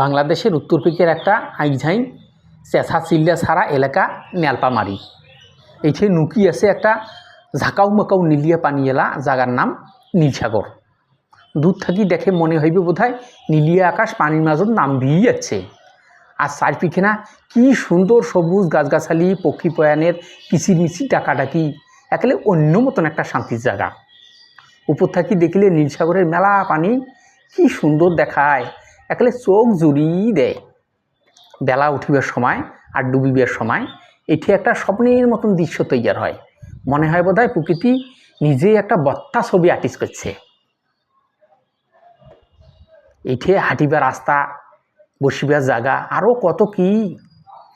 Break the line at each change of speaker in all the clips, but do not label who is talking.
বাংলাদেশের উত্তর দিকের একটা আইঝাইন চেঁচা চিল্লা ছাড়া এলাকা নেলপামারি। এইখানে নুকি আছে একটা ঝাঁকাও মাকাও নীলিয়া পানিয়েলা জায়গার নাম নীলসাগর। দূর থাকি দেখে মনে হইবে বোধহয় নীলিয়া আকাশ পানির মাজত নামবিই যাচ্ছে। আর চারপিখানা কি সুন্দর সবুজ গাছগাছালি, পক্ষী পয়ানের কিচিরমিচির ডাকাডাকি, একেবারে অন্য মতন একটা শান্তির জায়গা। উপর থাকি দেখলে নীলসাগরের মেলা পানি কি সুন্দর দেখায়, একেবারে চোখ জুড়িয়ে দেয়। বেলা উঠিবার সময় আর ডুবিবার সময় এটি একটা স্বপ্নের মতন দৃশ্য তৈরি হয়। মনে হয় বোধহয় প্রকৃতি নিজেই একটা বত্তা ছবি আর্টিস্ট করছে। এটি হাঁটিবার রাস্তা, বসিবার জায়গা, আরও কত কি।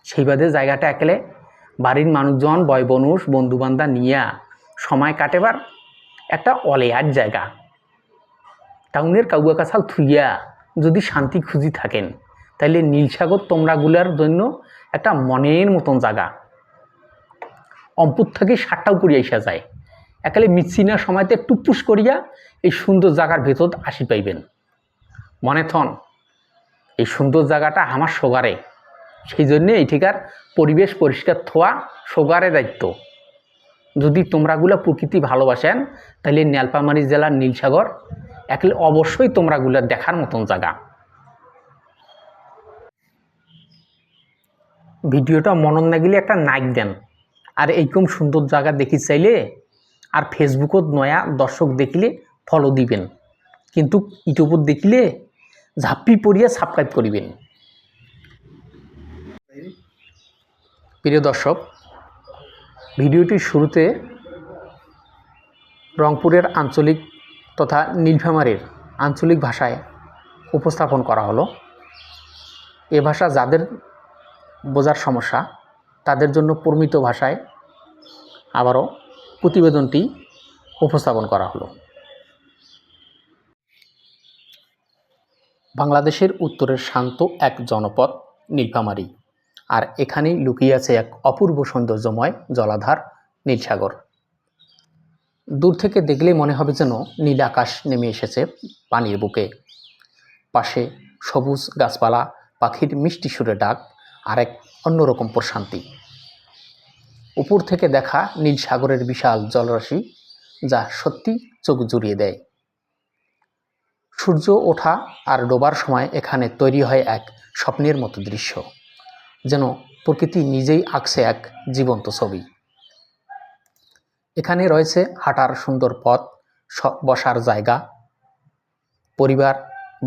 সেই বাদে জায়গাটা একেলে বাড়ির মানুষজন, বয় বনুষ, বন্ধুবান্ধব নিয়ে সময় কাটেবার একটা অলেয়ার জায়গা। টাউনের কাউয়া কাছাল থুইয়া যদি শান্তি খুঁজি থাকেন, তাইলে নীলসাগর তোমরাগুলার জন্য একটা মনের মতন জায়গা। অম্পুর থেকে 7টাও করিয়া আসা যায়, একালে মিছিনার সময়তে টুপুস করিয়া এই সুন্দর জায়গার ভেতর আসি পাইবেন। মনে থন এই সুন্দর জায়গাটা আমার সোগারে, সেই জন্যে এইঠিকার পরিবেশ পরিষ্কার থোয়া সোগারে দায়িত্ব। যদি তোমরাগুলা প্রকৃতি ভালোবাসেন, তাহলে নেলপামারী জেলার নীলসাগর একালে অবশ্যই তোমরাগুলা দেখার মতন জায়গা। ভিডিওটা মনন না গেলে একটা লাইক দেন। আর এইরকম সুন্দর জায়গা দেখি চাইলে আর ফেসবুকত নয়া দর্শক দেখিলে ফলো দিবেন, কিন্তু ইউটিউবত দেখিলে ঝাপ্পি পড়িয়া সাবস্ক্রাইব করিবেন। প্রিয় দর্শক, ভিডিওটির শুরুতে রংপুরের আঞ্চলিক তথা নীলফামারীর আঞ্চলিক ভাষায় উপস্থাপন করা হলো। এ ভাষা যাদের বোঝার সমস্যা তাদের জন্য প্রমিত ভাষায় আবারও প্রতিবেদনটি উপস্থাপন করা হলো। বাংলাদেশের উত্তরের শান্ত এক জনপদ নীলফামারী, আর এখানেই লুকিয়ে আছে এক অপূর্ব সৌন্দর্যময় জলাধার নীলসাগর। দূর থেকে দেখলেই মনে হবে যেন নীল আকাশ নেমে এসেছে পানির বুকে। পাশে সবুজ গাছপালা, পাখির মিষ্টি সুরে ডাক, আর এক অন্যরকম প্রশান্তি। উপর থেকে দেখা নীল সাগরের বিশাল জলরাশি, যা সত্যি চোখ জুড়িয়ে দেয়। সূর্য ওঠা আর ডোবার সময় এখানে তৈরি হয় এক স্বপ্নের মতো দৃশ্য, যেন প্রকৃতি নিজেই আঁকছে এক জীবন্ত ছবি। এখানে রয়েছে হাঁটার সুন্দর পথ, বসার জায়গা, পরিবার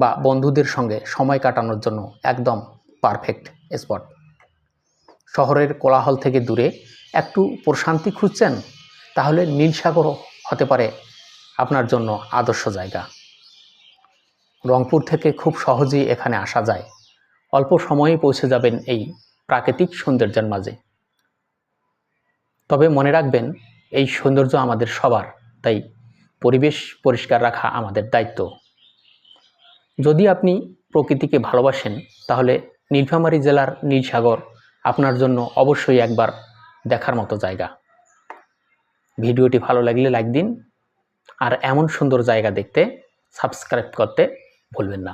বা বন্ধুদের সঙ্গে সময় কাটানোর জন্য একদম পারফেক্ট স্পট। শহরের কোলাহল থেকে দূরে একটু প্রশান্তি খুঁজছেন, তাহলে নীলসাগর হতে পারে আপনার জন্য আদর্শ জায়গা। রংপুর থেকে খুব সহজেই এখানে আসা যায়, অল্প সময়েই পৌঁছে যাবেন এই প্রাকৃতিক সৌন্দর্যের মাঝে। তবে মনে রাখবেন, এই সৌন্দর্য আমাদের সবার, তাই পরিবেশ পরিষ্কার রাখা আমাদের দায়িত্ব। যদি আপনি প্রকৃতিকে ভালোবাসেন, তাহলে নীলফামারী জেলার নীলসাগর আপনার জন্য অবশ্যই একবার দেখার মতো জায়গা। ভিডিওটি ভালো লাগলে লাইক দিন, আর এমন সুন্দর জায়গা দেখতে সাবস্ক্রাইব করতে ভুলবেন না।